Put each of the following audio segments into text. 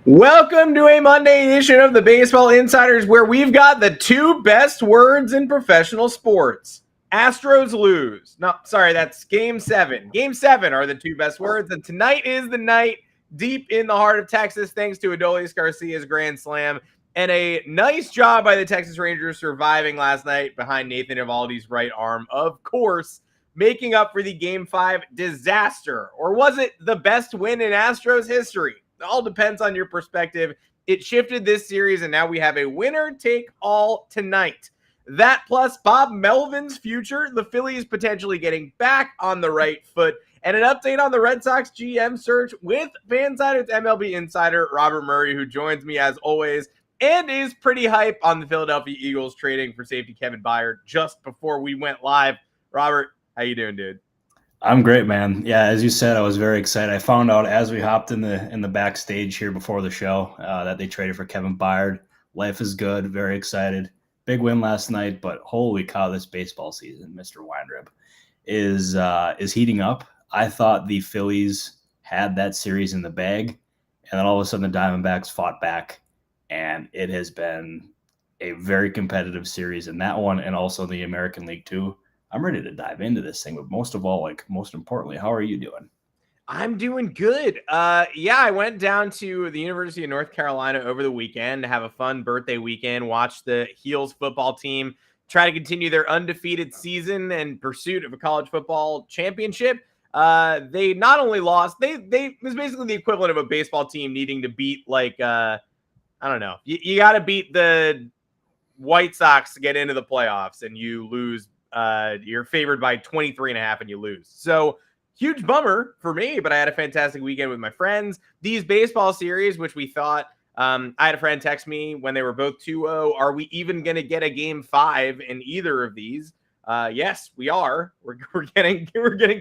Welcome to a Monday edition of the Baseball Insiders, where we've got the two best words in professional sports. Astros lose. No, sorry, that's Game 7. Game 7 are the two best words, and tonight is the night deep in the heart of Texas, thanks to Adolis Garcia's grand slam, and a nice job by the Texas Rangers surviving last night behind Nathan Eovaldi's right arm, of course, making up for the Game 5 disaster. Or was it the best win in Astros history? It all depends on your perspective. It shifted this series, and now we have a winner take all tonight. That plus Bob Melvin's future, the Phillies potentially getting back on the right foot, and an update on the Red Sox GM search with FanSided's MLB insider Robert Murray, who joins me as always and is pretty hype on the Philadelphia Eagles trading for safety Kevin Byard just before we went live. Robert, how you doing, dude? I'm great, man. Yeah, as you said, I was very excited. I found out as we hopped in the backstage here before the show that they traded for Kevin Byard. Life is good. Very excited. Big win last night, but holy cow, this baseball season, Mr. Weinrib, is heating up. I thought the Phillies had that series in the bag, and then all of a sudden the Diamondbacks fought back, and it has been a very competitive series in that one, and also the American League too. I'm ready to dive into this thing, but most importantly, how are you doing? I'm doing good. I went down to the University of North Carolina over the weekend to have a fun birthday weekend, watch the Heels football team try to continue their undefeated season in pursuit of a college football championship. They not only lost, they it was basically the equivalent of a baseball team needing to beat I don't know. You got to beat the White Sox to get into the playoffs, and you lose. You're favored by 23.5 and you lose. So huge bummer for me, but I had a fantastic weekend with my friends. These baseball series, which we thought, I had a friend text me when they were both 2-0. Are we even going to get a Game 5 in either of these? Yes, we are. We're getting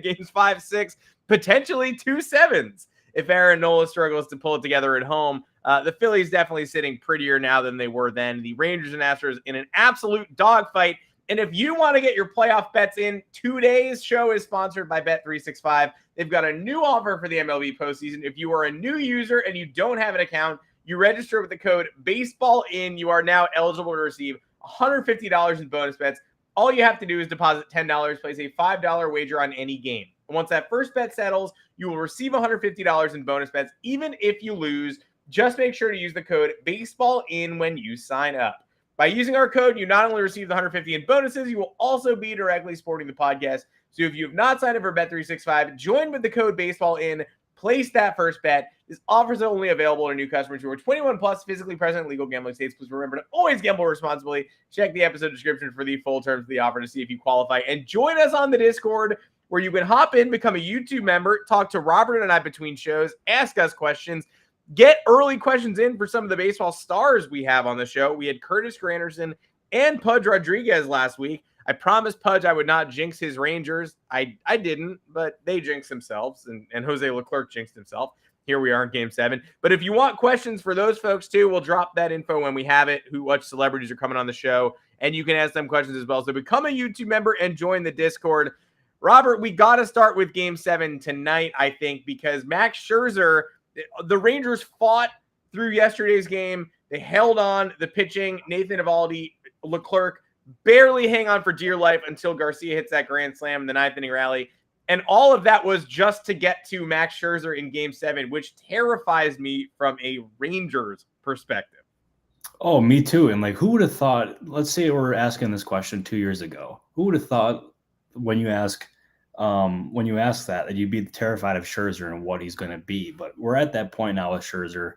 games 5, 6, potentially 2 7s if Aaron Nola struggles to pull it together at home. The Phillies definitely sitting prettier now than they were then. The Rangers and Astros in an absolute dogfight. And if you want to get your playoff bets in, today's show is sponsored by Bet365. They've got a new offer for the MLB postseason. If you are a new user and you don't have an account, you register with the code BASEBALLIN. You are now eligible to receive $150 in bonus bets. All you have to do is deposit $10, place a $5 wager on any game. And once that first bet settles, you will receive $150 in bonus bets, even if you lose. Just make sure to use the code BASEBALLIN when you sign up. By using our code, you not only receive the $150 in bonuses, you will also be directly supporting the podcast. So if you have not signed up for Bet365, join with the code BASEBALLIN, place that first bet. This offer is only available to new customers who are 21 plus, physically present in legal gambling states. Please remember to always gamble responsibly. Check the episode description for the full terms of the offer to see if you qualify. And join us on the Discord, where you can hop in, become a YouTube member, talk to Robert and I between shows, ask us questions, get early questions in for some of the baseball stars we have on the show. We had Curtis Granderson and Pudge Rodriguez last week. I promised Pudge I would not jinx his Rangers. I didn't, but they jinxed themselves, and Jose Leclerc jinxed himself. Here we are in Game 7. But if you want questions for those folks too, we'll drop that info when we have it, what celebrities are coming on the show, and you can ask them questions as well. So become a YouTube member and join the Discord. Robert, we got to start with Game 7 tonight, I think, because Max Scherzer, the Rangers fought through yesterday's game. They held on. The pitching, Nathan Eovaldi, Leclerc, barely hang on for dear life until Garcia hits that grand slam in the ninth inning rally. And all of that was just to get to Max Scherzer in Game 7, which terrifies me from a Rangers perspective. Oh, me too. And who would have thought, let's say we're asking this question 2 years ago. Who would have thought when you ask that you'd be terrified of Scherzer and what he's going to be? But we're at that point now with Scherzer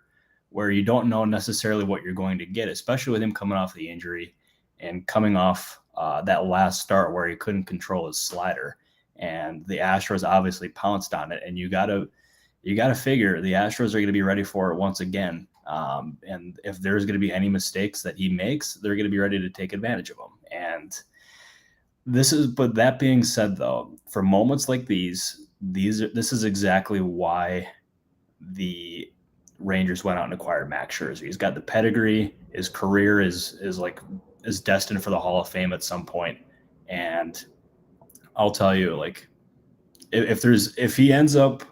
where you don't know necessarily what you're going to get, especially with him coming off the injury and coming off that last start where he couldn't control his slider. And the Astros obviously pounced on it. And you gotta figure the Astros are going to be ready for it once again. And if there's going to be any mistakes that he makes, they're going to be ready to take advantage of them. And but that being said, though, for moments like this is exactly why the Rangers went out and acquired Max Scherzer. He's got the pedigree. His career is destined for the Hall of Fame at some point. And I'll tell you, if he ends up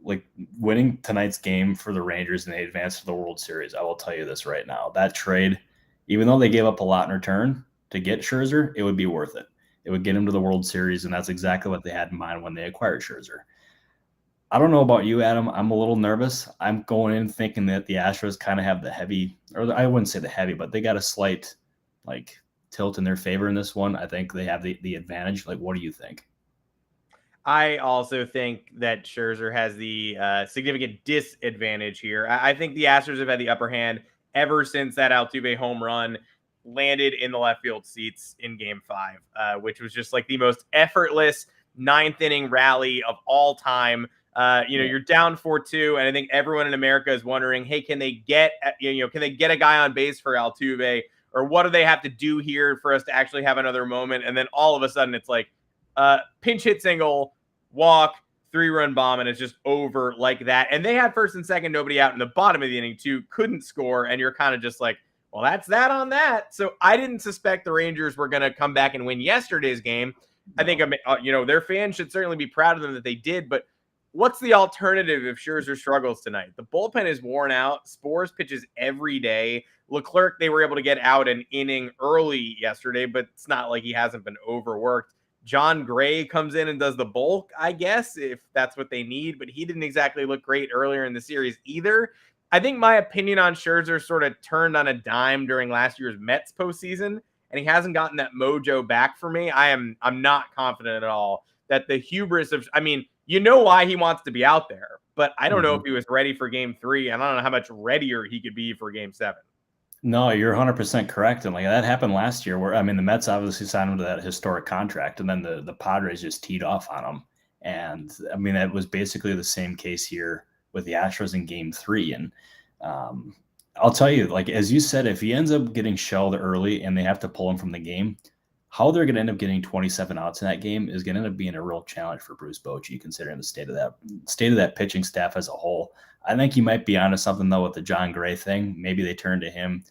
like winning tonight's game for the Rangers and they advance to the World Series. I will tell you this right now. That trade, even though they gave up a lot in return to get Scherzer, it would be worth it. It would get him to the World Series, and that's exactly what they had in mind when they acquired Scherzer. I don't know about you, Adam. I'm a little nervous. I'm going in thinking that the Astros kind of have the heavy, or I wouldn't say the heavy, but they got a slight like tilt in their favor in this one. I think they have the advantage. Like, what do you think? I also think that Scherzer has the significant disadvantage here. I think the Astros have had the upper hand ever since that Altuve home run landed in the left field seats in Game 5, which was just like the most effortless ninth inning rally of all time. You're down 4-2, and I think everyone in America is wondering, hey, can they get a guy on base for Altuve, or what do they have to do here for us to actually have another moment? And then all of a sudden, it's like pinch hit single, walk, 3-run bomb, and it's just over like that. And they had first and second, nobody out in the bottom of the inning too, couldn't score, and you're kind of just like, well, that's that on that. So I didn't suspect the Rangers were going to come back and win yesterday's game. No. I think their fans should certainly be proud of them that they did, but what's the alternative if Scherzer struggles tonight? The bullpen is worn out. Spores pitches every day. Leclerc, they were able to get out an inning early yesterday, but it's not like he hasn't been overworked. John Gray comes in and does the bulk, I guess, if that's what they need, but he didn't exactly look great earlier in the series either. I think my opinion on Scherzer sort of turned on a dime during last year's Mets postseason, and he hasn't gotten that mojo back for me. I'm not confident at all that the hubris of, you know why he wants to be out there, but I don't know if he was ready for Game 3, and I don't know how much readier he could be for Game 7. No, you're 100% correct. And like that happened last year where, the Mets obviously signed him to that historic contract, and then the Padres just teed off on him. And that was basically the same case here with the Astros in Game 3. And I'll tell you, like, as you said, if he ends up getting shelled early and they have to pull him from the game, how they're going to end up getting 27 outs in that game is going to end up being a real challenge for Bruce Bochy, considering the state of that pitching staff as a whole. I think he might be onto something though with the John Gray thing. Maybe they turn to him.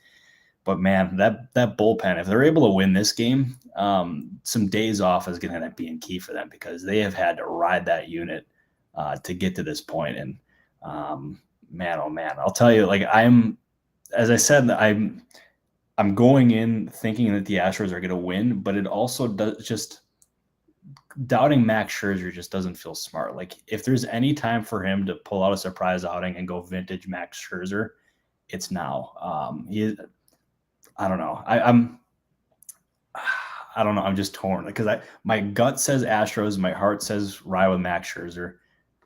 But man, that bullpen, if they're able to win this game, some days off is going to end up being key for them because they have had to ride that unit to get to this point. And man, oh man, I'll tell you, like as I said, I'm going in thinking that the Astros are going to win, but it also does just doubting Max Scherzer just doesn't feel smart. Like if there's any time for him to pull out a surprise outing and go vintage Max Scherzer, it's now. I don't know. I don't know. I'm just torn because my gut says Astros, my heart says ride with Max Scherzer.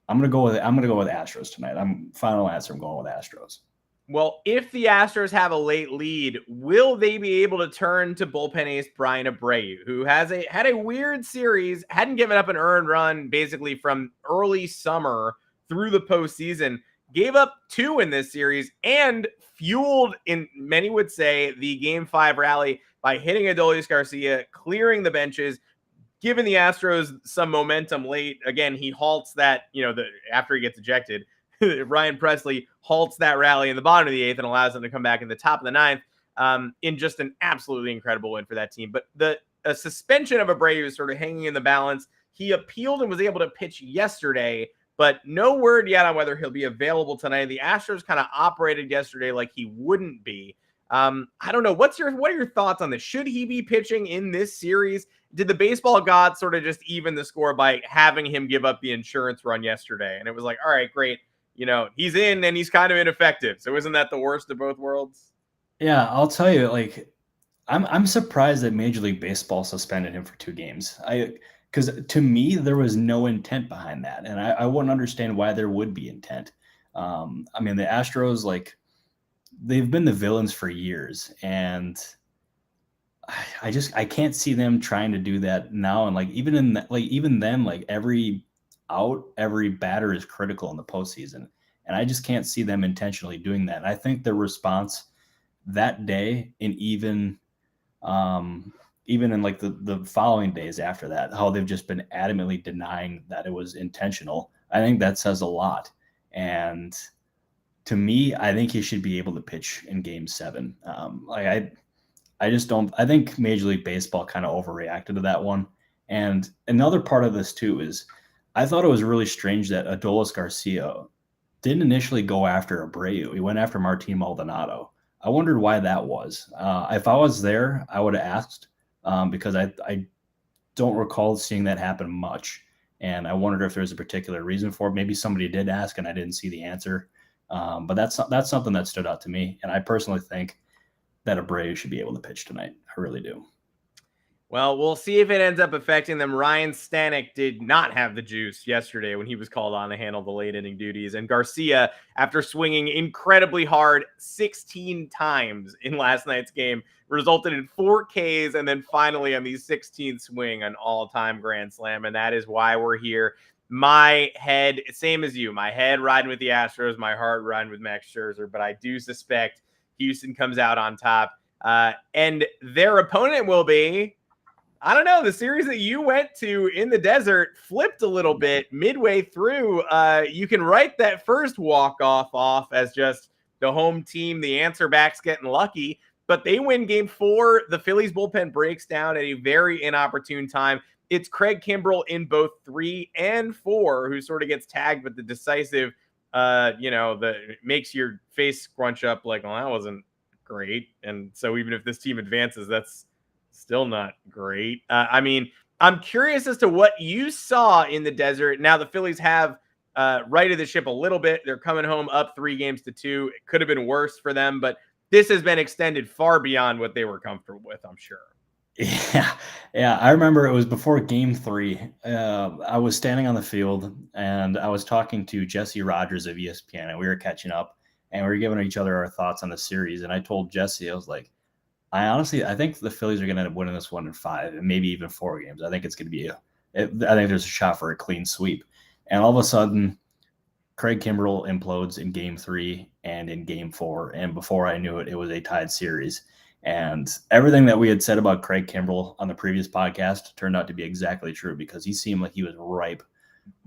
I'm gonna go with Astros tonight. Final answer. I'm going with Astros. Well, if the Astros have a late lead, will they be able to turn to bullpen ace Brian Abreu, who had a weird series, hadn't given up an earned run basically from early summer through the postseason, gave up 2 in this series, and fueled, in many would say, the Game 5 rally by hitting Adolis Garcia, clearing the benches, giving the Astros some momentum late. Again, he halts that, after he gets ejected. Ryan Presley halts that rally in the bottom of the 8th and allows them to come back in the top of the 9th in just an absolutely incredible win for that team. But the suspension of Abreu is sort of hanging in the balance. He appealed and was able to pitch yesterday, but no word yet on whether he'll be available tonight. The Astros kind of operated yesterday like he wouldn't be. I don't know. What are your thoughts on this? Should he be pitching in this series? Did the baseball gods sort of just even the score by having him give up the insurance run yesterday? And it was like, all right, great. He's in and he's kind of ineffective. So isn't that the worst of both worlds? Yeah, I'll tell you, like, I'm surprised that Major League Baseball suspended him for 2 games. Because to me, there was no intent behind that. And I wouldn't understand why there would be intent. The Astros, like, they've been the villains for years. And I can't see them trying to do that now. And like, even then, every out, every batter is critical in the postseason. And I just can't see them intentionally doing that. And I think their response that day and even in like the following days after that, how they've just been adamantly denying that it was intentional. I think that says a lot. And to me, I think he should be able to pitch in Game 7. I just don't. I think Major League Baseball kind of overreacted to that one. And another part of this too is I thought it was really strange that Adolis Garcia didn't initially go after Abreu. He went after Martin Maldonado. I wondered why that was. If I was there, I would have asked because I don't recall seeing that happen much. And I wondered if there's a particular reason for it. Maybe somebody did ask and I didn't see the answer. But that's something that stood out to me. And I personally think that Abreu should be able to pitch tonight. I really do. Well, we'll see if it ends up affecting them. Ryan Stanek did not have the juice yesterday when he was called on to handle the late inning duties. And Garcia, after swinging incredibly hard 16 times in last night's game, resulted in 4 Ks and then finally on the 16th swing, an all-time grand slam. And that is why we're here. My head, same as you, my head riding with the Astros, my heart riding with Max Scherzer. But I do suspect Houston comes out on top. And their opponent will be, I don't know, the series that you went to in the desert flipped a little bit midway through. You can write that first walk-off off as just the home team, the answer backs getting lucky, but they win game 4. The Phillies bullpen breaks down at a very inopportune time. It's Craig Kimbrell in both 3 and 4 who sort of gets tagged with the decisive, that makes your face scrunch up like, well, that wasn't great. And so even if this team advances, that's still not great. I'm curious as to what you saw in the desert. Now the Phillies have righted the ship a little bit. They're coming home up 3-2. It could have been worse for them, but this has been extended far beyond what they were comfortable with, I'm sure. Yeah. I remember it was before game 3. I was standing on the field and I was talking to Jesse Rogers of ESPN, and we were catching up and we were giving each other our thoughts on the series. And I told Jesse, I was like, I think the Phillies are going to end up winning this one in 5 and maybe even 4 games. I think it's going to be I think there's a shot for a clean sweep. And all of a sudden, Craig Kimbrell implodes in game 3 and in game 4. And before I knew it, it was a tied series. And everything that we had said about Craig Kimbrell on the previous podcast turned out to be exactly true, because he seemed like he was ripe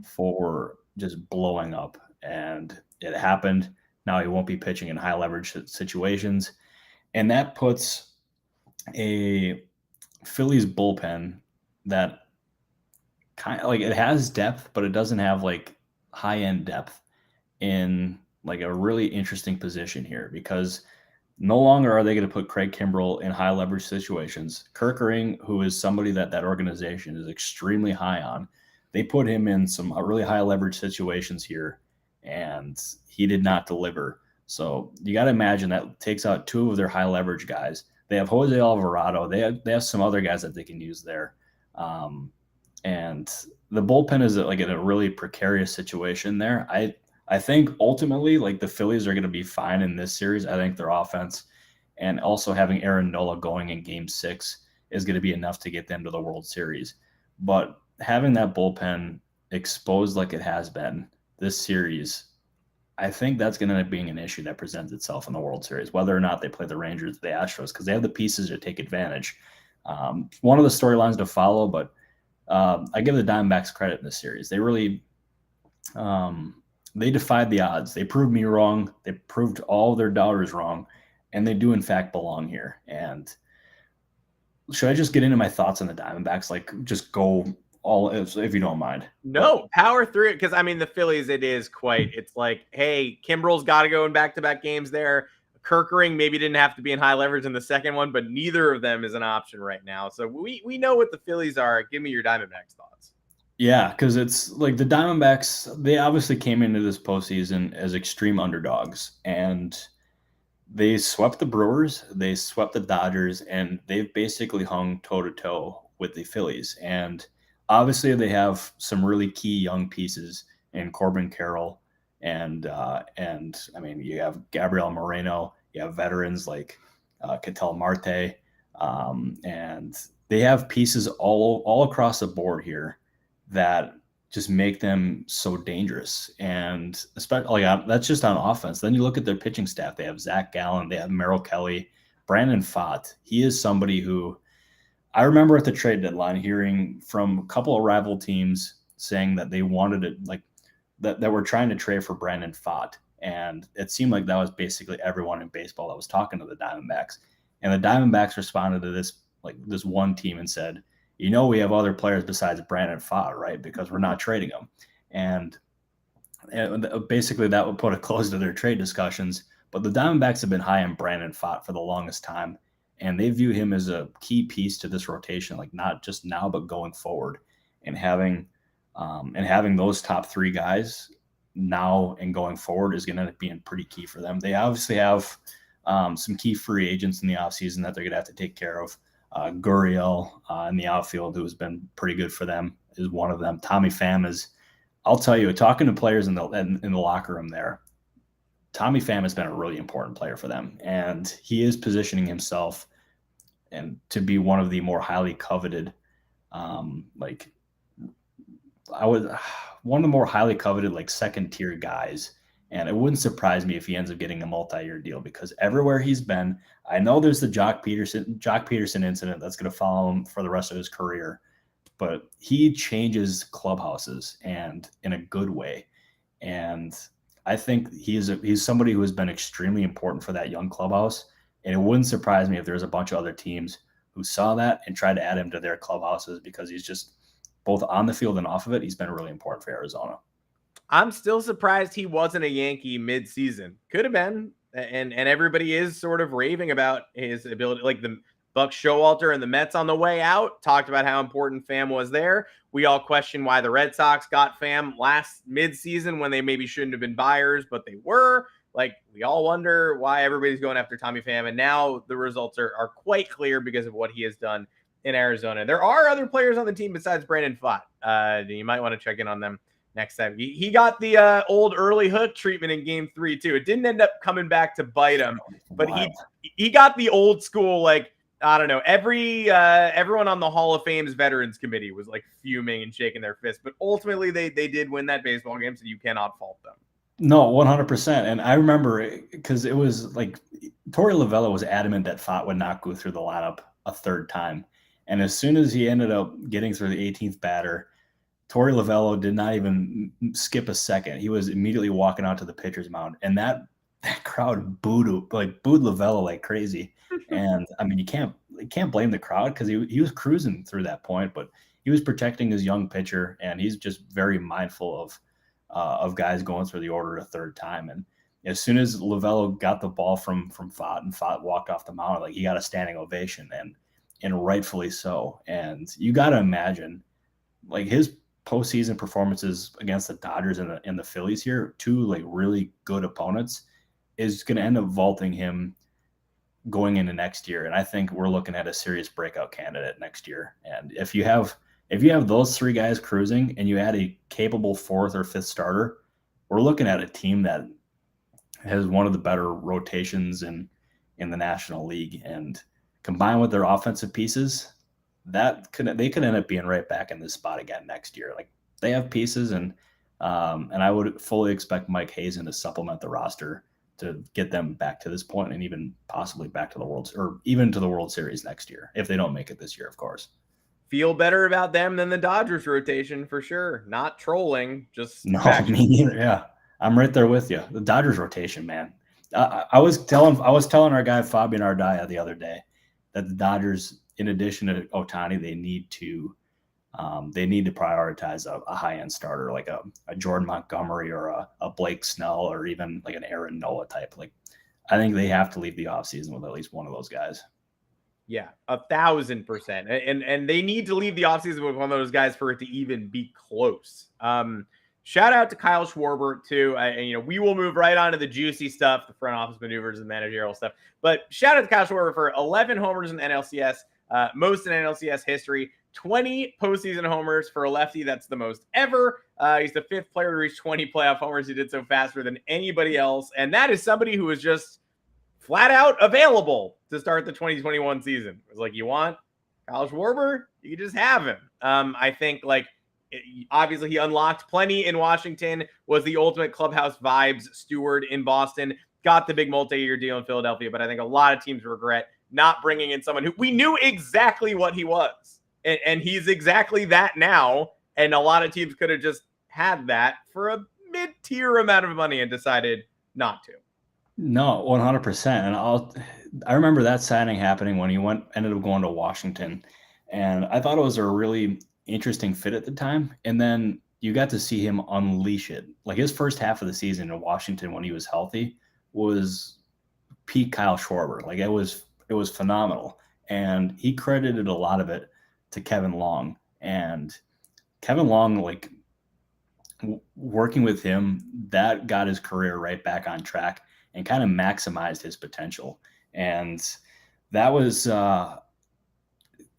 for just blowing up. And it happened. Now he won't be pitching in high leverage situations. And that puts a Phillies bullpen that kind of like, it has depth, but it doesn't have like high end depth in like a really interesting position here, because no longer are they going to put Craig Kimbrell in high leverage situations. Kerkering, who is somebody that organization is extremely high on, they put him in some really high leverage situations here, and he did not deliver. So you got to imagine that takes out 2 of their high leverage guys. They have Jose Alvarado. They have some other guys that they can use there. And the bullpen is like in a really precarious situation there. I think ultimately, like, the Phillies are going to be fine in this series. I think their offense and also having Aaron Nola going in game 6 is going to be enough to get them to the World Series. But having that bullpen exposed like it has been this series, I think that's going to end up being an issue that presents itself in the World Series, whether or not they play the Rangers or the Astros, because they have the pieces to take advantage. One of the storylines to follow, but I give the Diamondbacks credit in this series. They really they defied the odds. They proved me wrong. They proved all their doubters wrong, and they do in fact belong here. And should I just get into my thoughts on the Diamondbacks? Like, just go all, if you don't mind. No, power through it, because the Phillies, it's like, hey, Kimbrell's got to go in back-to-back games there. Kerkering maybe didn't have to be in high leverage in the second one, but neither of them is an option right now. So we know what the Phillies are. Give me your Diamondbacks thoughts. Yeah, because it's like the Diamondbacks, they obviously came into this postseason as extreme underdogs, and they swept the Brewers, they swept the Dodgers, and they've basically hung toe-to-toe with the Phillies. And obviously they have some really key young pieces in Corbin Carroll, and you have Gabriel Moreno, you have veterans like Ketel Marte, and they have pieces all across the board here that just make them so dangerous. And especially that's just on offense. Then you look at their pitching staff. They have Zach Gallen, they have Merrill Kelly, Brandon Pfaadt. He is somebody who I remember at the trade deadline hearing from a couple of rival teams saying that they wanted it, like that were trying to trade for Brandon Pfaadt. And it seemed like that was basically everyone in baseball that was talking to the Diamondbacks. And the Diamondbacks responded to this one team and said, we have other players besides Brandon Pfaadt, right? Because we're not trading him. And basically that would put a close to their trade discussions. But the Diamondbacks have been high on Brandon Pfaadt for the longest time, and they view him as a key piece to this rotation, like not just now, but going forward. And having those top three guys now and going forward is going to end up being pretty key for them. They obviously have some key free agents in the offseason that they're going to have to take care of. Gurriel in the outfield, who has been pretty good for them, is one of them. Tommy Pham is, I'll tell you, talking to players in the locker room there, Tommy Pham has been a really important player for them, and he is positioning himself and to be one of the more highly coveted, one of the more highly coveted, like second tier guys. And it wouldn't surprise me if he ends up getting a multi-year deal, because everywhere he's been, I know there's the Jock Peterson incident that's going to follow him for the rest of his career, but he changes clubhouses, and in a good way. And I think he's somebody who has been extremely important for that young clubhouse. And it wouldn't surprise me if there's a bunch of other teams who saw that and tried to add him to their clubhouses, because he's just, both on the field and off of it, he's been really important for Arizona. I'm still surprised he wasn't a Yankee mid-season. Could have been. And everybody is sort of raving about his ability. Like the Buck Showalter and the Mets on the way out talked about how important Pham was there. We all question why the Red Sox got Pham last mid-season when they maybe shouldn't have been buyers, but they were. Like, we all wonder why everybody's going after Tommy Pham. And now the results are quite clear because of what he has done in Arizona. There are other players on the team besides Brandon Pfaadt. You might want to check in on them next time. He got the old early hook treatment in game 3 too. It didn't end up coming back to bite him, but he got the old school, like, I don't know, everyone on the Hall of Fame's Veterans Committee was like fuming and shaking their fist, but ultimately they did win that baseball game, so you cannot fault them. No, 100%. And I remember, because it was like Torey Lovullo was adamant that Pfaadt would not go through the lineup a third time. And as soon as he ended up getting through the 18th batter, Torey Lovullo did not even skip a second. He was immediately walking out to the pitcher's mound, and that crowd booed Lovullo like crazy. And I mean, you can't blame the crowd, because he was cruising through that point, but he was protecting his young pitcher, and he's just very mindful of guys going through the order a third time. And as soon as Lovullo got the ball from Pfaadt, and Pfaadt walked off the mound, like, he got a standing ovation, and rightfully so. And you got to imagine, like, his postseason performances against the Dodgers and the Phillies here, two like really good opponents, is going to end up vaulting him going into next year. And I think we're looking at a serious breakout candidate next year. And if you have those three guys cruising, and you add a capable fourth or fifth starter, we're looking at a team that has one of the better rotations in the National League. And combined with their offensive pieces, they could end up being right back in this spot again next year. Like, they have pieces, and I would fully expect Mike Hazen to supplement the roster to get them back to this point, and even possibly back to the World Series next year, if they don't make it this year, of course. Feel better about them than the Dodgers rotation for sure. Not trolling, just no, me neither. Yeah, I'm right there with you. The Dodgers rotation, man. I was telling our guy Fabian Ardaya the other day that the Dodgers, in addition to Ohtani, they need to prioritize a high-end starter, like a Jordan Montgomery or a Blake Snell, or even like an Aaron Nola type. Like, I think they have to leave the offseason with at least one of those guys. Yeah, 1,000%. And they need to leave the offseason with one of those guys for it to even be close. Shout out to Kyle Schwarber too. We will move right on to the juicy stuff, the front office maneuvers and managerial stuff. But shout out to Kyle Schwarber for 11 homers in NLCS, most in NLCS history. 20 postseason homers for a lefty. That's the most ever. He's the 5th player to reach 20 playoff homers. He did so faster than anybody else. And that is somebody who was just flat out available to start the 2021 season. It was like, you want Kyle Schwarber? You can just have him. I think, obviously he unlocked plenty in Washington, was the ultimate clubhouse vibes steward in Boston, got the big multi-year deal in Philadelphia. But I think a lot of teams regret not bringing in someone who we knew exactly what he was. And he's exactly that now. And a lot of teams could have just had that for a mid-tier amount of money and decided not to. No, 100%. And I remember that signing happening when he ended up going to Washington. And I thought it was a really interesting fit at the time. And then you got to see him unleash it. Like his first half of the season in Washington when he was healthy was peak Kyle Schwarber. Like it was phenomenal. And he credited a lot of it to Kevin Long. And Kevin Long, like working with him, that got his career right back on track and kind of maximized his potential. And that was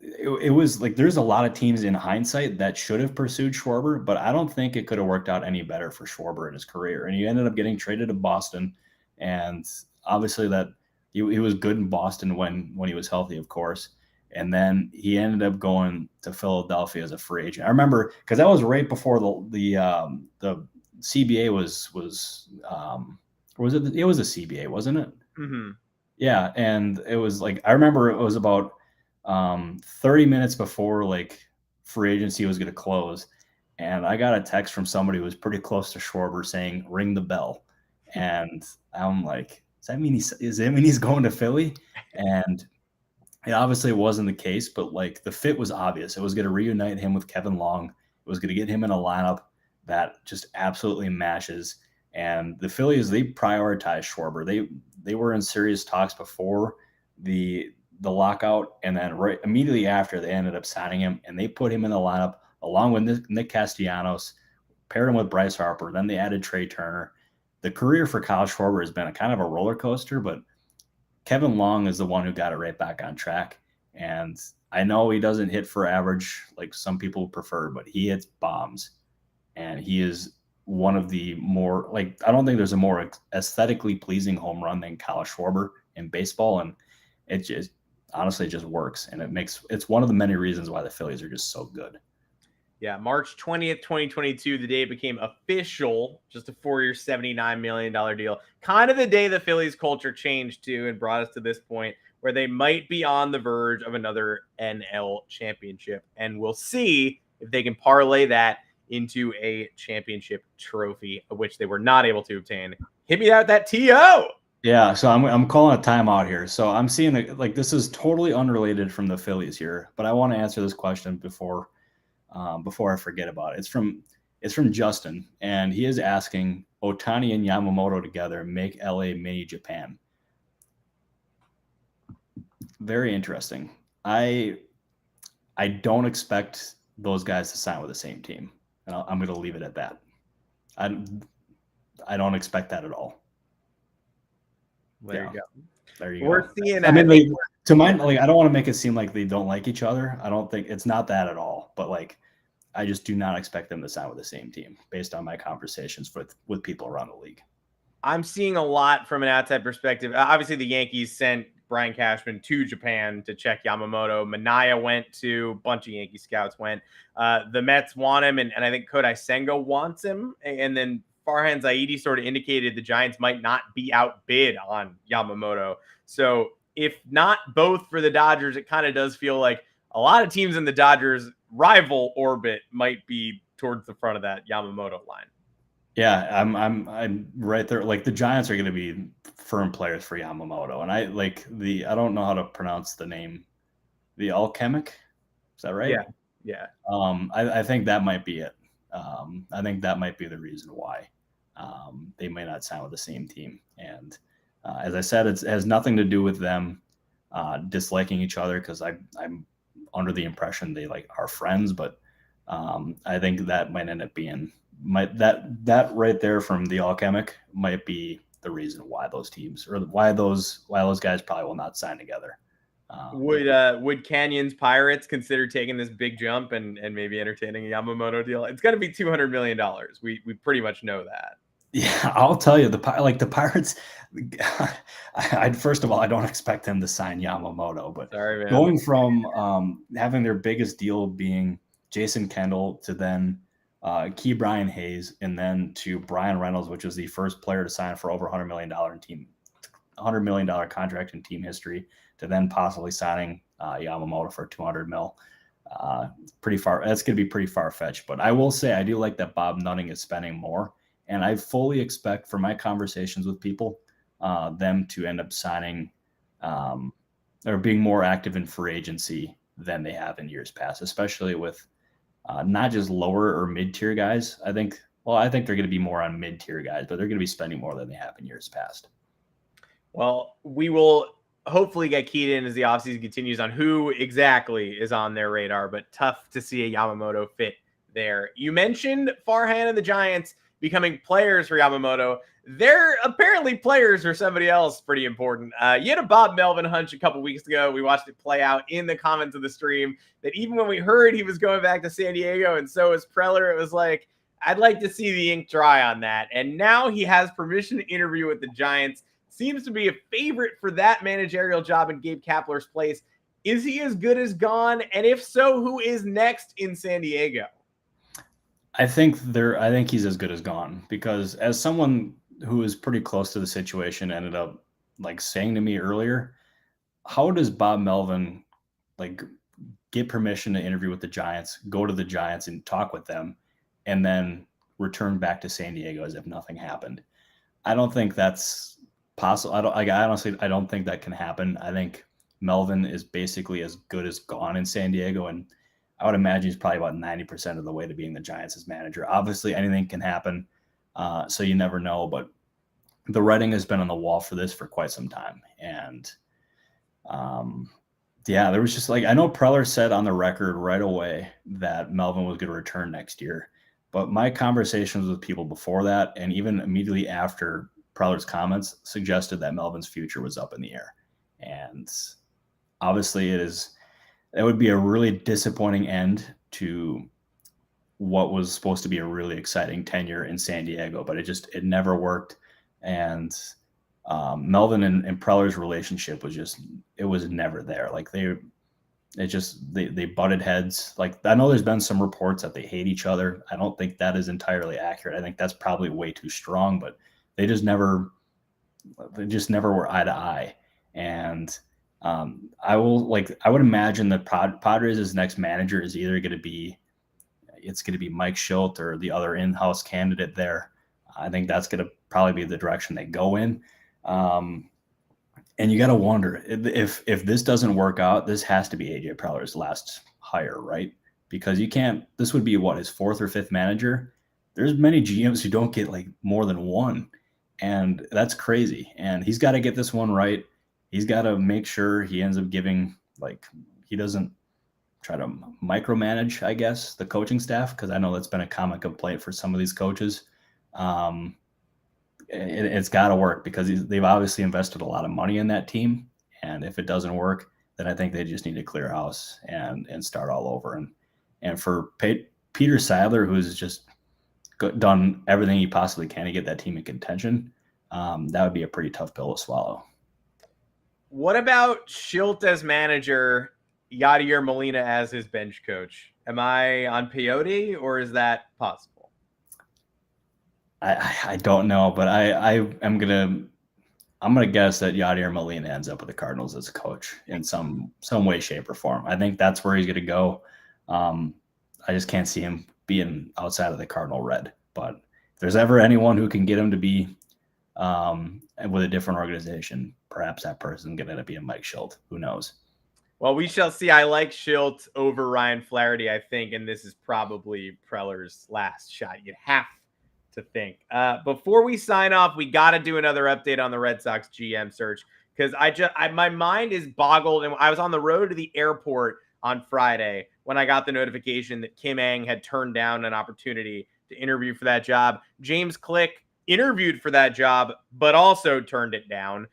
it was like there's a lot of teams in hindsight that should have pursued Schwarber, but I don't think it could have worked out any better for Schwarber in his career. And he ended up getting traded to Boston, and obviously that he was good in Boston when he was healthy, of course. And then he ended up going to Philadelphia as a free agent. I remember because that was right before the CBA was it was a CBA, wasn't it? Mm-hmm. Yeah, and it was like I remember it was about 30 minutes before like free agency was going to close, and I got a text from somebody who was pretty close to Schwarber saying ring the bell, and I'm like, does that mean he's going to Philly? And it obviously wasn't the case, but like the fit was obvious. It was going to reunite him with Kevin Long. It was going to get him in a lineup that just absolutely mashes. And the Phillies, they prioritized Schwarber. They were in serious talks before the lockout, and then right immediately after they ended up signing him, and they put him in the lineup along with Nick Castellanos, paired him with Bryce Harper. Then they added Trey Turner. The career for Kyle Schwarber has been a kind of a roller coaster, but Kevin Long is the one who got it right back on track. And I know he doesn't hit for average like some people prefer, but he hits bombs, and he is one of the more like I don't think there's a more aesthetically pleasing home run than Kyle Schwarber in baseball, and it just honestly just works, and it's one of the many reasons why the Phillies are just so good. Yeah, March 20th, 2022, the day it became official, just a 4-year, $79 million deal. Kind of the day the Phillies culture changed too and brought us to this point where they might be on the verge of another NL championship. And we'll see if they can parlay that into a championship trophy, which they were not able to obtain. Hit me out that TO. Yeah, so I'm calling a timeout here. So I'm seeing like this is totally unrelated from the Phillies here, but I want to answer this question before I forget about it. It's from Justin, and he is asking Ohtani and Yamamoto together make LA mini Japan. Very interesting. I don't expect those guys to sign with the same team, and I'm going to leave it at that. I don't expect that at all. There you go. There you We're go. seeing. I mean, like, to my like, I don't want to make it seem like they don't like each other. I don't think it's not that at all. But like, I just do not expect them to sign with the same team based on my conversations with people around the league. I'm seeing a lot from an outside perspective. Obviously, the Yankees sent Brian Cashman to Japan to check Yamamoto. Minaya went to, a bunch of Yankee scouts went. The Mets want him, and I think Kodai Senga wants him. And then Farhan Zaidi sort of indicated the Giants might not be outbid on Yamamoto. So if not both for the Dodgers, it kind of does feel like a lot of teams in the Dodgers rival orbit might be towards the front of that Yamamoto line. Yeah, I'm right there. Like the Giants are going to be firm players for Yamamoto, and I don't know how to pronounce the name, the Alchemic. Is that right? Yeah. I think that might be it. I think that might be the reason why they may not sign with the same team. And as I said, it has nothing to do with them disliking each other, because I'm under the impression they like are friends, but I think that might end up being that right there from the Alchemic might be the reason why those teams or why those guys probably will not sign together. Would Canyons Pirates consider taking this big jump and maybe entertaining a Yamamoto deal? It's going to be $200 million. We pretty much know that. Yeah, I'll tell you, the Pirates. First of all, I don't expect them to sign Yamamoto, but sorry, man. Going from having their biggest deal being Jason Kendall to then Key Brian Hayes, and then to Brian Reynolds, which was the first player to sign for over $100 million contract in team history, to then possibly signing Yamamoto for $200 million. Pretty far. That's going to be pretty far fetched, but I will say I do like that Bob Nutting is spending more, and I fully expect from my conversations with people them to end up signing or being more active in free agency than they have in years past, especially with not just lower or mid-tier guys. I think they're going to be more on mid-tier guys, but they're going to be spending more than they have in years past. Well, we will hopefully get keyed in as the offseason continues on who exactly is on their radar, but tough to see a Yamamoto fit there. You mentioned Farhan and the Giants becoming players for Yamamoto. They're apparently players for somebody else pretty important. You had a Bob Melvin hunch a couple weeks ago. We watched it play out in the comments of the stream that even when we heard he was going back to San Diego and so is Preller, it was like, I'd like to see the ink dry on that. And now he has permission to interview with the Giants. Seems to be a favorite for that managerial job in Gabe Kapler's place. Is he as good as gone? And if so, who is next in San Diego? I think he's as good as gone, because as someone who is pretty close to the situation ended up like saying to me earlier, how does Bob Melvin like get permission to interview with the Giants, go to the Giants and talk with them, and then return back to San Diego as if nothing happened? I don't think that's possible. I don't think that can happen. I think Melvin is basically as good as gone in San Diego, and I would imagine he's probably about 90% of the way to being the Giants' manager. Obviously, anything can happen, so you never know. But the writing has been on the wall for this for quite some time, and there was just like, I know Preller said on the record right away that Melvin was going to return next year, but my conversations with people before that and even immediately after Preller's comments suggested that Melvin's future was up in the air. And obviously it would be a really disappointing end to what was supposed to be a really exciting tenure in San Diego, but it never worked. And Melvin and Preller's relationship was never there. Like they butted heads. Like, I know there's been some reports that they hate each other. I don't think that is entirely accurate. I think that's probably way too strong, but they just never were eye to eye. And I would imagine that Padres' next manager is either going to be Mike Schilt or the other in-house candidate there. I think that's going to probably be the direction they go in. And you got to wonder if this doesn't work out, this has to be AJ Preller's last hire, right? Because this would be his fourth or fifth manager. There's many GMs who don't get like more than one. And that's crazy. And he's got to get this one right. He's got to make sure he ends up giving, like, he doesn't try to micromanage, I guess, the coaching staff, because I know that's been a common complaint for some of these coaches. It's got to work, because they've obviously invested a lot of money in that team. And if it doesn't work, then I think they just need to clear house and start all over. And for Peter Seidler, who's just done everything he possibly can to get that team in contention, that would be a pretty tough pill to swallow. What about Schilt as manager, Yadier Molina as his bench coach? Am I on peyote, or is that possible? I don't know, but I'm gonna guess that Yadier Molina ends up with the Cardinals as a coach in some way, shape, or form. I think that's where he's gonna go. I just can't see him being outside of the Cardinal red. But if there's ever anyone who can get him to be with a different organization, perhaps that person can end up being Mike Schilt. Who knows? Well, we shall see. I like Schilt over Ryan Flaherty, I think, and this is probably Preller's last shot. You'd have to think. Before we sign off, we got to do another update on the Red Sox GM search, because my mind is boggled, and I was on the road to the airport on Friday when I got the notification that Kim Ng had turned down an opportunity to interview for that job. James Click interviewed for that job, but also turned it down.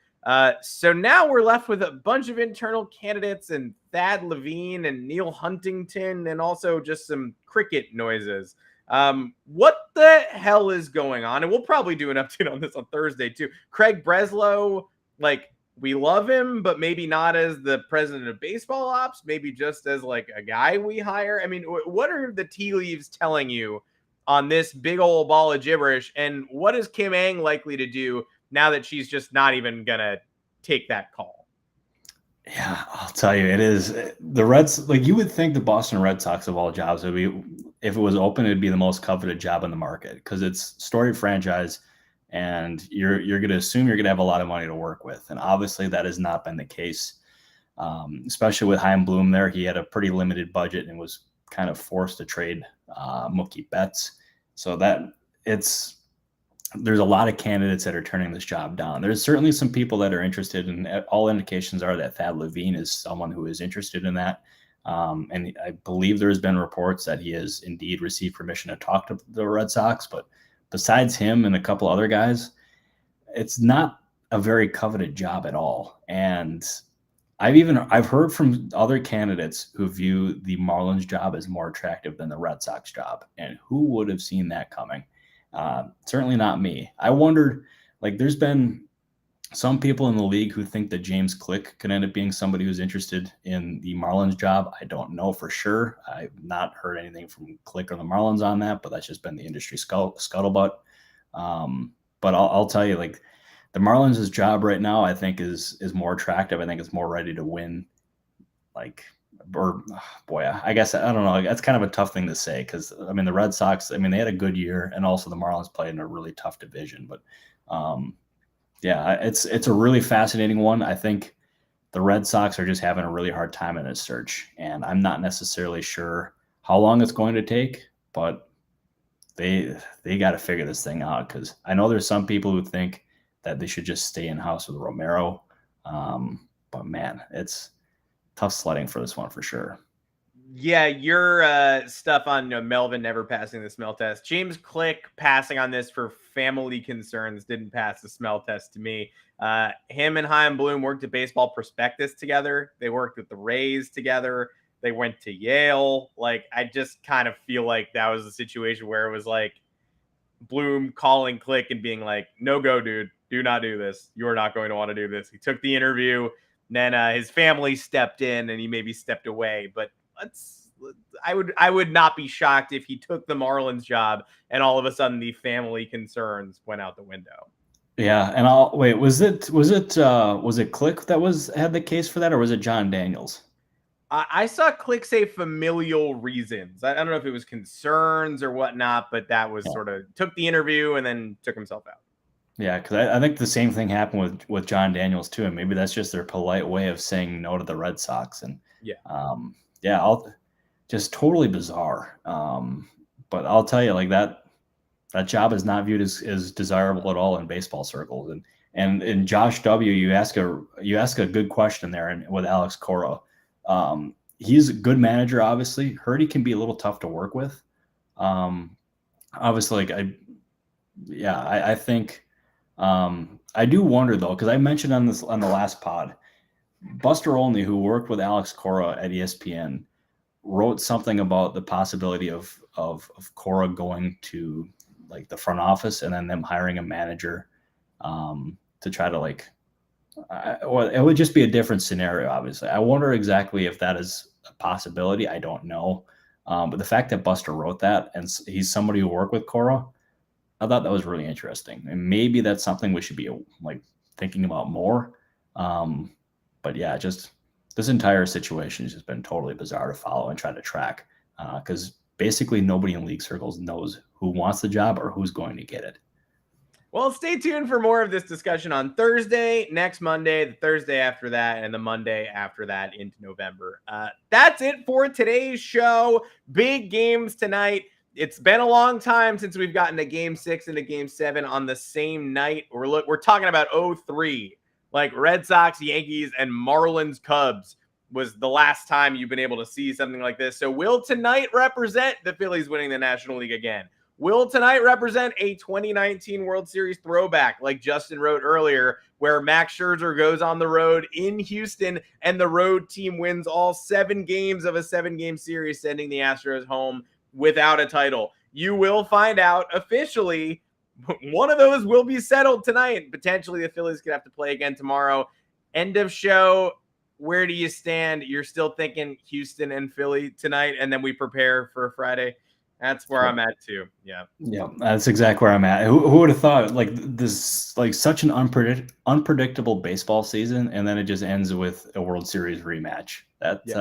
So now we're left with a bunch of internal candidates and Thad Levine and Neil Huntington, and also just some cricket noises. What the hell is going on? And we'll probably do an update on this on Thursday too. Craig Breslow, like, we love him, but maybe not as the president of baseball ops, maybe just as like a guy we hire. I mean, what are the tea leaves telling you on this big old ball of gibberish? And what is Kim Ng likely to do now that she's just not even going to take that call? Yeah, I'll tell you, it is the Reds. Like, you would think the Boston Red Sox of all jobs would be, if it was open, it'd be the most coveted job in the market, because it's storied franchise and you're going to assume you're going to have a lot of money to work with. And obviously that has not been the case. especially with Chaim Bloom there. He had a pretty limited budget and was kind of forced to trade Mookie Betts. So there's a lot of candidates that are turning this job down. There's certainly some people that are interested, and all indications are that Thad Levine is someone who is interested in that. And I believe there has been reports that he has indeed received permission to talk to the Red Sox. But besides him and a couple other guys, it's not a very coveted job at all. And I've heard from other candidates who view the Marlins job as more attractive than the Red Sox job. And who would have seen that coming? Certainly not me. I wondered, like, there's been some people in the league who think that James Click could end up being somebody who's interested in the Marlins job. I don't know for sure. I've not heard anything from Click or the Marlins on that, but that's just been the industry scuttlebutt. But I'll tell you, like, the Marlins' job right now, I think is more attractive. I think it's more ready to win. I guess, I don't know. That's kind of a tough thing to say because, I mean, the Red Sox, I mean, they had a good year, and also the Marlins played in a really tough division. But, yeah, it's a really fascinating one. I think the Red Sox are just having a really hard time in this search, and I'm not necessarily sure how long it's going to take, but they got to figure this thing out because I know there's some people who think that they should just stay in-house with Romero. But, man, it's tough sledding for this one for sure. Yeah, your stuff on Melvin never passing the smell test. James Click passing on this for family concerns didn't pass the smell test to me. Him and Chaim Bloom worked at Baseball Prospectus together. They worked with the Rays together. They went to Yale. Like, I just kind of feel like that was a situation where it was like Bloom calling Click and being like, no go, dude. Do not do this. You're not going to want to do this. He took the interview. Then his family stepped in and he maybe stepped away. But I would not be shocked if he took the Marlins job and all of a sudden the family concerns went out the window. Yeah, and was it Click that had the case for that, or was it John Daniels? I saw Click say familial reasons. I don't know if it was concerns or whatnot, but that was sort of took the interview and then took himself out. Yeah, because I think the same thing happened with John Daniels too, and maybe that's just their polite way of saying no to the Red Sox. And just totally bizarre. But I'll tell you, like, that job is not viewed as desirable at all in baseball circles. And Josh W., you ask a good question there, and with Alex Cora, he's a good manager. Obviously, heard he can be a little tough to work with. Obviously, I think. I do wonder though, because I mentioned on the last pod, Buster Olney, who worked with Alex Cora at ESPN, wrote something about the possibility of Cora going to, like, the front office and then them hiring a manager to try to, like, it would just be a different scenario. Obviously, I wonder exactly if that is a possibility. I don't know, but the fact that Buster wrote that and he's somebody who worked with Cora, I thought that was really interesting, and maybe that's something we should be, like, thinking about more. But yeah, just this entire situation has just been totally bizarre to follow and try to track, because basically nobody in league circles knows who wants the job or who's going to get it. Well, stay tuned for more of this discussion on Thursday, next Monday, the Thursday after that, and the Monday after that into November. That's it for today's show. Big games tonight. It's been a long time since we've gotten to Game 6 and to Game 7 on the same night. We're talking about 03. Like, Red Sox, Yankees, and Marlins, Cubs was the last time you've been able to see something like this. So will tonight represent the Phillies winning the National League again? Will tonight represent a 2019 World Series throwback, like Justin wrote earlier, where Max Scherzer goes on the road in Houston and the road team wins all 7 games of a 7-game series, sending the Astros home without a title? You will find out officially. One of those will be settled tonight. Potentially the Phillies could have to play again tomorrow. End of show. Where do you stand? You're still thinking Houston and Philly tonight, and then we prepare for Friday? That's where I'm at too. Yeah, that's exactly where I'm at. Who would have thought, like, this, like, such an unpredictable baseball season, and then it just ends with a World Series rematch? That's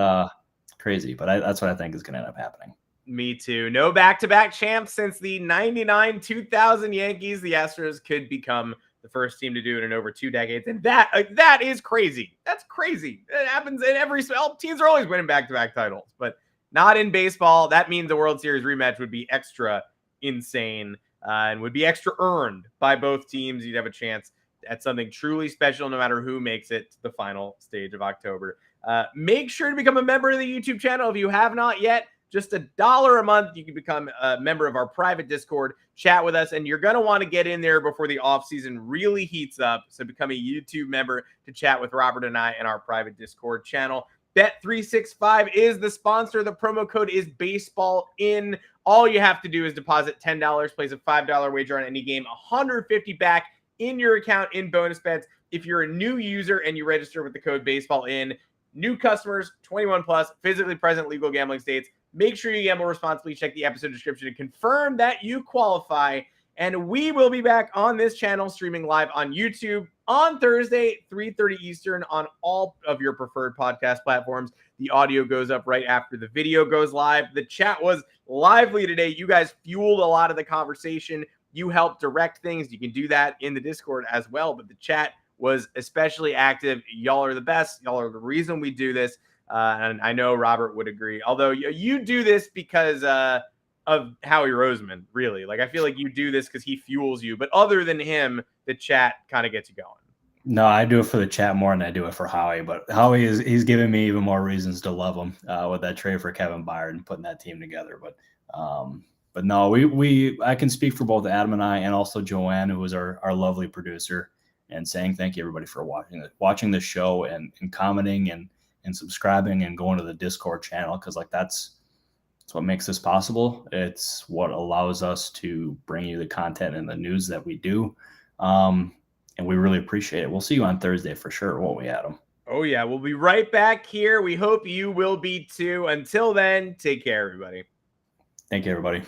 crazy, but that's what I think is going to end up happening. Me too. No back-to-back champs since the 99-2000 Yankees. The Astros could become the first team to do it in over 2 decades. And that is crazy. That's crazy. It happens in every – teams are always winning back-to-back titles, but not in baseball. That means the World Series rematch would be extra insane and would be extra earned by both teams. You'd have a chance at something truly special no matter who makes it to the final stage of October. Make sure to become a member of the YouTube channel if you have not yet. Just $1 a month, you can become a member of our private Discord, chat with us, and you're going to want to get in there before the offseason really heats up. So become a YouTube member to chat with Robert and I in our private Discord channel. Bet365 is the sponsor. The promo code is BaseballIn. All you have to do is deposit $10, place a $5 wager on any game, $150 back in your account in bonus bets. If you're a new user and you register with the code BaseballIn, new customers, 21 plus, physically present, legal gambling states. Make sure you gamble responsibly. Check the episode description to confirm that you qualify. And we will be back on this channel streaming live on YouTube on Thursday, 3:30 Eastern on all of your preferred podcast platforms. The audio goes up right after the video goes live. The chat was lively today. You guys fueled a lot of the conversation. You helped direct things. You can do that in the Discord as well. But the chat was especially active. Y'all are the best. Y'all are the reason we do this. And I know Robert would agree. Although you do this because of Howie Roseman, really. Like, I feel like you do this because he fuels you. But other than him, the chat kind of gets you going. No, I do it for the chat more than I do it for Howie. But Howie he's giving me even more reasons to love him with that trade for Kevin Byard and putting that team together. But no, I can speak for both Adam and I, and also Joanne, who was our lovely producer, and saying thank you everybody for watching the show and commenting and subscribing and going to the Discord channel, because like that's what makes this possible. It's what allows us to bring you the content and the news that we do. And we really appreciate it. We'll see you on Thursday for sure, won't we, Adam? Oh, yeah. We'll be right back here. We hope you will be too. Until then, take care, everybody. Thank you, everybody.